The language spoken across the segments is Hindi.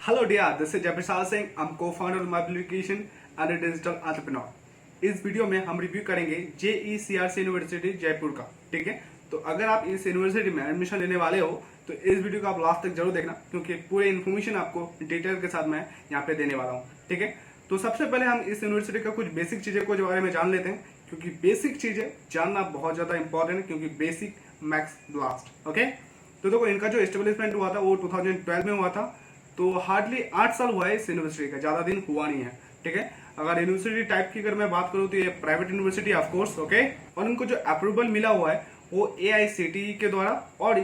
Hello dear, this is Jayprasad Singh. I'm co-founder of my application and a digital entrepreneur. इस वीडियो में हम रिव्यू करेंगे JECRC यूनिवर्सिटी जयपुर का। ठीक है, तो अगर आप इस यूनिवर्सिटी में एडमिशन लेने वाले हो तो इस वीडियो को आप लास्ट तक जरूर देखना, क्योंकि पूरे इन्फॉर्मेशन आपको डिटेल के साथ मैं यहाँ पे देने वाला हूँ। ठीक है, तो सबसे पहले हम इस यूनिवर्सिटी का कुछ बेसिक चीजें के बारे में जान लेते हैं, क्योंकि बेसिक चीजें जानना बहुत ज्यादा इंपॉर्टेंट है, क्योंकि बेसिक मैक्स ब्लास्ट। ओके, तो देखो इनका जो एस्टेब्लिशमेंट हुआ था वो 2012 में हुआ था, तो हार्डली 8 साल हुआ है इस यूनिवर्सिटी का, ज्यादा दिन हुआ नहीं है। ठीक है, अगर यूनिवर्सिटी टाइप की अगर मैं बात करूँ तो ये private university of course. Okay, और इनको जो अप्रूवल मिला हुआ है वो AICTE के द्वारा और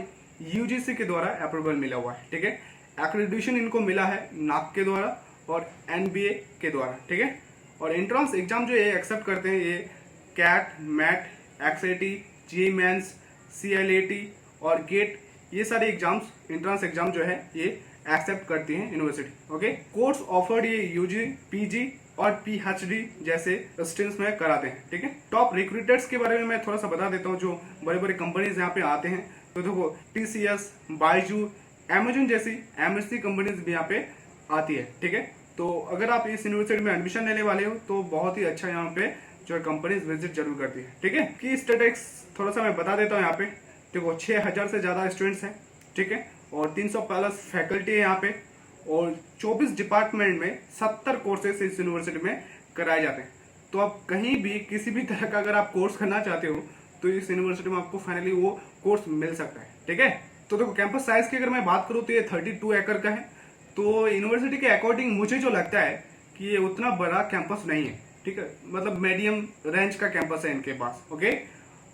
UGC के द्वारा अप्रूवल मिला हुआ है। ठीक है, एक्रेडिटेशन इनको मिला है NAAC के द्वारा और NBA के द्वारा। ठीक है, और एंट्रेंस एग्जाम जो ये एक्सेप्ट करते हैं ये CAT, MAT, XAT, JEE mains, CLAT और गेट, ये सारे एग्जाम्स एंट्रेंस एग्जाम जो है ये एक्सेप्ट करती है यूनिवर्सिटी। ओके, कोर्स ऑफर्ड ये UG, PG और PhD जैसे स्ट्रीम्स में कराते हैं। ठीक है, टॉप रिक्रूटर्स के बारे में मैं थोड़ा सा बता देता हूँ, जो बड़े बड़े कंपनीज यहाँ पे आते हैं। तो देखो TCS, बायजू, Amazon जैसी MNC कंपनीज भी यहाँ पे आती है। ठीक है, तो अगर आप इस यूनिवर्सिटी में एडमिशन लेने वाले हो तो बहुत ही अच्छा यहाँ पे जो कंपनीज विजिट जरूर करती है। ठीक है, की स्टेटिक्स थोड़ा सा मैं बता देता हूँ यहाँ पे। देखो 6000 से ज्यादा स्टूडेंट्स हैं। ठीक है, और 300 प्लस फैकल्टी है यहाँ पे, और 24 डिपार्टमेंट में 70 कोर्सेज इस यूनिवर्सिटी में कराए जाते हैं। तो आप कहीं भी किसी भी तरह का अगर आप कोर्स करना चाहते हो तो इस यूनिवर्सिटी में आपको फाइनली वो कोर्स मिल सकता है। ठीक है, तो देखो कैंपस साइज की अगर मैं बात करूँ तो ये 32 एकड़ का है। तो यूनिवर्सिटी के अकॉर्डिंग मुझे जो लगता है कि ये उतना बड़ा कैंपस नहीं है। ठीक है, मतलब मीडियम रेंज का कैंपस है इनके पास। ओके,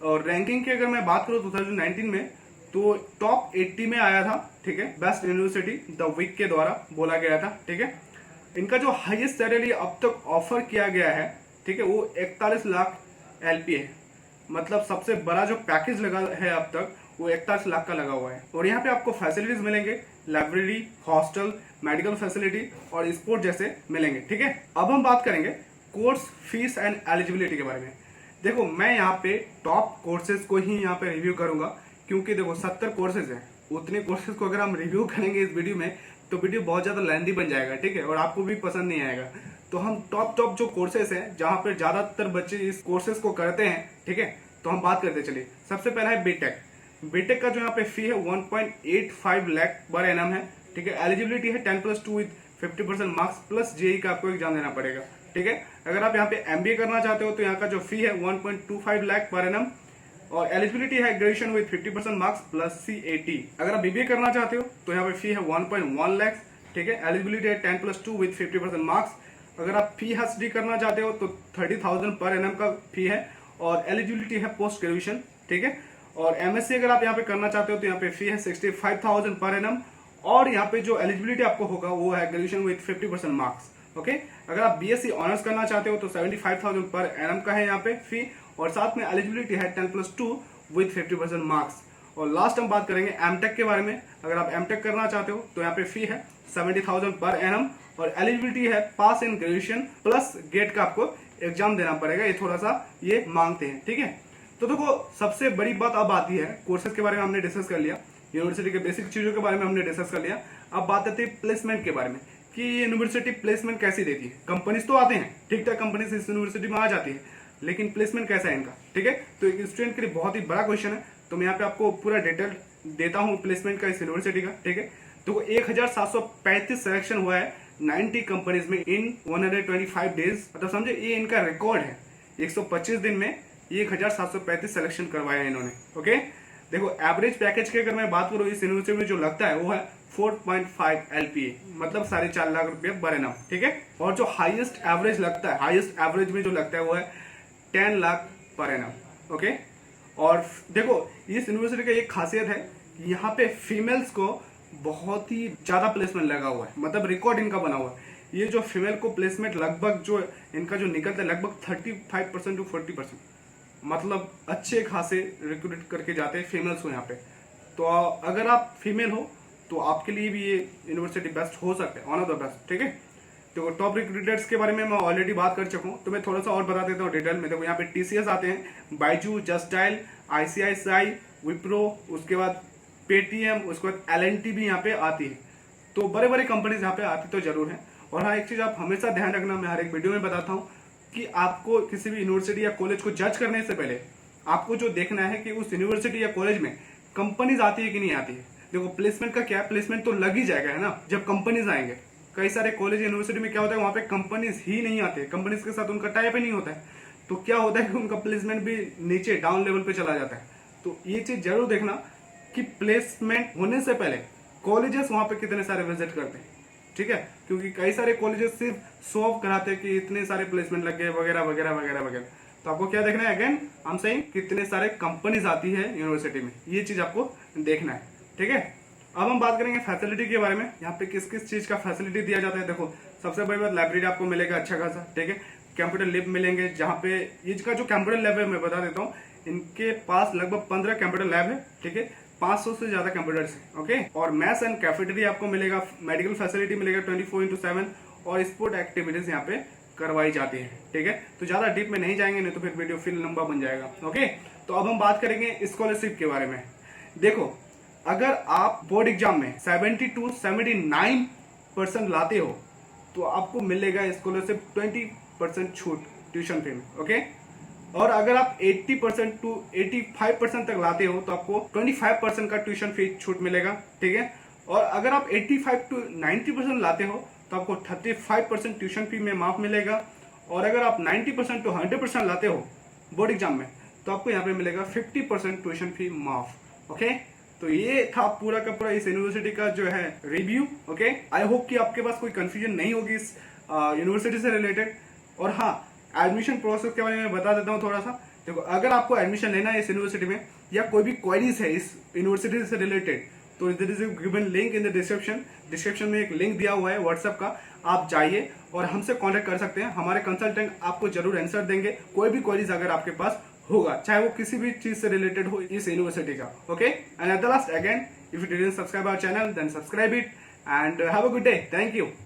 और रैंकिंग की अगर मैं बात करूँ 2019 में तो टॉप 80 में आया था। ठीक है, बेस्ट यूनिवर्सिटी द वीक के द्वारा बोला गया था। ठीक है, इनका जो हाईएस्ट सैलरी अब तक ऑफर किया गया है, ठीक है, वो 41 लाख LP है। मतलब सबसे बड़ा जो पैकेज लगा है अब तक वो 41 लाख का लगा हुआ है। और यहाँ पे आपको फैसिलिटीज मिलेंगे, लाइब्रेरी, हॉस्टल, मेडिकल फैसिलिटी और स्पोर्ट जैसे मिलेंगे। ठीक है, अब हम बात करेंगे कोर्स फीस एंड एलिजिबिलिटी के बारे में। देखो मैं यहाँ पे टॉप कोर्सेज को ही यहाँ पे रिव्यू करूंगा, क्योंकि देखो 70 कोर्सेज हैं। उतने कोर्सेज को अगर हम रिव्यू करेंगे इस वीडियो में तो वीडियो बहुत ज्यादा लेंथी बन जाएगा। ठीक है, और आपको भी पसंद नहीं आएगा। तो हम टॉप जो कोर्सेज हैं जहां पर ज्यादातर बच्चे इस कोर्सेज को करते हैं, ठीक है, तो हम बात करते चलिए। सबसे पहला है बीटेक का जो यहाँ पे फी है 1.85 लाख पर एनम है। ठीक है, एलिजिबिलिटी है 10+2 विद 50% मार्क्स प्लस JEE का आपको एग्जाम देना पड़ेगा। ठीक है, अगर आप यहाँ पे MBA करना चाहते हो तो यहाँ का जो फी है 1.25 लाख पर एनम, और एलिजिबिलिटी है graduation with 50% marks plus CAT। अगर आप BBA करना चाहते हो तो यहाँ पे फी है 1.1 लाख। ठीक है, एलिजिबिलिटी है 10+2 विद 50% मार्क्स। अगर आप PhD करना चाहते हो तो 30,000 पर एनम का फी है, और एलिजिबिलिटी है पोस्ट ग्रेजुएशन। ठीक है, और MSc अगर आप यहाँ पे करना चाहते हो तो यहाँ पे फी है 65,000 पर एनम, और यहाँ पे जो एलिजिबिलिटी आपको होगा वो है ग्रेजुएशन विद 50% मार्क्स। ओके, अगर आप BSc ऑनर्स करना चाहते हो तो 75,000 पर एनम का है यहाँ पे फी, और साथ में एलिजिबिलिटी है 10+2 विद 50% मार्क्स। और लास्ट हम बात करेंगे एमटेक के बारे में। अगर आप एमटेक करना चाहते हो तो यहाँ पे फी है 70,000 पर एनम, और एलिजिबिलिटी है पास इन ग्रेजुएशन प्लस गेट का आपको एग्जाम देना पड़ेगा। ये थोड़ा सा ये मांगते हैं। ठीक है, तो देखो सबसे बड़ी बात अब आती है, कोर्सेज के बारे में हमने डिस्कस कर लिया, यूनिवर्सिटी के बेसिक चीजों के बारे में हमने डिस्कस कर लिया। अब बात आती है प्लेसमेंट के बारे में कि यूनिवर्सिटी प्लेसमेंट कैसी देती है। कंपनीज तो आते हैं, ठीक ठाक कंपनीज इस यूनिवर्सिटी में आ जाती है, लेकिन प्लेसमेंट कैसा है इनका। ठीक है, तो एक स्टूडेंट के लिए बहुत ही बड़ा क्वेश्चन है, तो मैं यहाँ पे आपको पूरा डिटेल देता हूँ प्लेसमेंट का इस यूनिवर्सिटी का। ठीक है, तो 1735 सिलेक्शन हुआ है 90 कंपनीज में इन 125 डेज। मतलब समझे ये इनका रिकॉर्ड है, 125 दिन में 1735 सिलेक्शन करवाया है इन्होंने। ओके, देखो एवरेज पैकेज की अगर मैं बात करूँ इस यूनिवर्सिटी में जो लगता है वो है 4.5 LPA, मतलब 4.5 लाख रुपए पर एनम। ठीक है, और जो हाईएस्ट एवरेज लगता है, हाईएस्ट एवरेज में जो लगता है वो है 10 लाख पर एनम। ओके, और देखो इस यूनिवर्सिटी का एक खासियत है कि यहाँ पे फीमेल्स को बहुत ही ज्यादा प्लेसमेंट लगा हुआ है, मतलब रिकॉर्ड इनका बना हुआ है। ये जो फीमेल को प्लेसमेंट लगभग जो इनका जो निकलता है लगभग 35% टू 40%, मतलब अच्छे खासे रिक्रूट करके जाते हैं फीमेल्स को यहाँ पे। तो अगर आप फीमेल हो तो आपके लिए भी ये यूनिवर्सिटी बेस्ट हो सकता है, वन ऑफ द बेस्ट। ठीक है, तो टॉप रिक्रूटर्स के बारे में मैं ऑलरेडी बात कर चुका हूँ, तो मैं थोड़ा सा और बता देता हूँ डिटेल में। देखो यहाँ पे TCS आते हैं, Byju, just dial, ICICI, Wipro, उसके बाद पेटीएम, उसके बाद LNT भी यहाँ पे आती है। तो बड़े बड़े कंपनीज यहाँ पे आती तो जरूर है। और हाँ, एक चीज आप हमेशा ध्यान रखना, मैं हर एक वीडियो में बताता हूँ कि आपको किसी भी यूनिवर्सिटी या कॉलेज को जज करने से पहले आपको जो देखना है कि उस यूनिवर्सिटी या कॉलेज में कंपनीज आती है कि नहीं आती है। देखो प्लेसमेंट का क्या है, प्लेसमेंट तो लग ही जाएगा है ना जब कंपनीज आएंगे। कई सारे कॉलेज यूनिवर्सिटी में क्या होता है, वहां पे कंपनीज ही नहीं आते, कंपनीज के साथ उनका टाइप ही नहीं होता है, तो क्या होता है कि उनका प्लेसमेंट भी नीचे डाउन लेवल पे चला जाता है। तो ये चीज जरूर देखना कि प्लेसमेंट होने से पहले कॉलेजेस वहां पे कितने सारे विजिट करते हैं, ठीक है, क्योंकि कई सारे कॉलेजेस सिर्फ शो ऑफ कराते हैं कि इतने सारे प्लेसमेंट लग गए वगैरह वगैरह वगैरह वगैरह। तो आपको क्या देखना है, अगेन हम सही कितने सारे कंपनीज आती है यूनिवर्सिटी में, ये चीज आपको देखना है, ठीक है। अब हम बात करेंगे फैसिलिटी के बारे में, यहाँ पे किस किस चीज का फैसिलिटी दिया जाता है। देखो सबसे बड़ी बात, लाइब्रेरी आपको मिलेगा अच्छा खासा, ठीक है। कंप्यूटर लैब मिलेंगे, जहाँ पे इसका जो कंप्यूटर लैब है मैं बता देता हूँ, इनके पास लगभग 15 कंप्यूटर लैब है, ठीक है, 500 से ज्यादा कंप्यूटर्स है, ओके। और मैथ्स एंड कैफेटेरिया आपको मिलेगा, मेडिकल फैसिलिटी मिलेगा 24/7, और स्पोर्ट एक्टिविटीज यहाँ पे करवाई जाती है, ठीक है। तो ज्यादा डीप में नहीं जाएंगे, नहीं तो फिर वीडियो फिर लंबा बन जाएगा, ओके। तो अब हम बात करेंगे स्कॉलरशिप के बारे में। देखो अगर आप बोर्ड एग्जाम में 70 to 79% लाते हो तो आपको मिलेगा स्कॉलरशिप 20% छूट ट्यूशन फी में, ओके। और अगर आप 80% to 85% तक लाते हो तो आपको 25% का ट्यूशन फी छूट मिलेगा, ठीक है। और अगर आप 85 to 90% लाते हो तो आपको 35% ट्यूशन फी में माफ मिलेगा। और अगर आप 90% to 100% लाते हो बोर्ड एग्जाम में तो आपको यहाँ पे मिलेगा 50% ट्यूशन फी माफ, ओके। तो ये था पूरा का पूरा इस यूनिवर्सिटी का जो है रिव्यू, ओके। आई होप कि आपके पास कोई कंफ्यूजन नहीं होगी इस यूनिवर्सिटी से रिलेटेड। और हाँ, एडमिशन प्रोसेस के बारे में बता देता हूँ थोड़ा सा। देखो अगर आपको एडमिशन लेना है इस यूनिवर्सिटी में या कोई भी क्वेरीज है इस यूनिवर्सिटी से रिलेटेड, तो there is given link in the description में एक लिंक दिया हुआ है व्हाट्सएप का, आप जाइए और हमसे कांटेक्ट कर सकते हैं। हमारे कंसल्टेंट आपको जरूर आंसर देंगे कोई भी क्वेरीज अगर आपके पास होगा, चाहे वो किसी भी चीज से रिलेटेड हो इस यूनिवर्सिटी का, okay. And at the last again, if you didn't subscribe our channel then subscribe it and have a good day, thank you.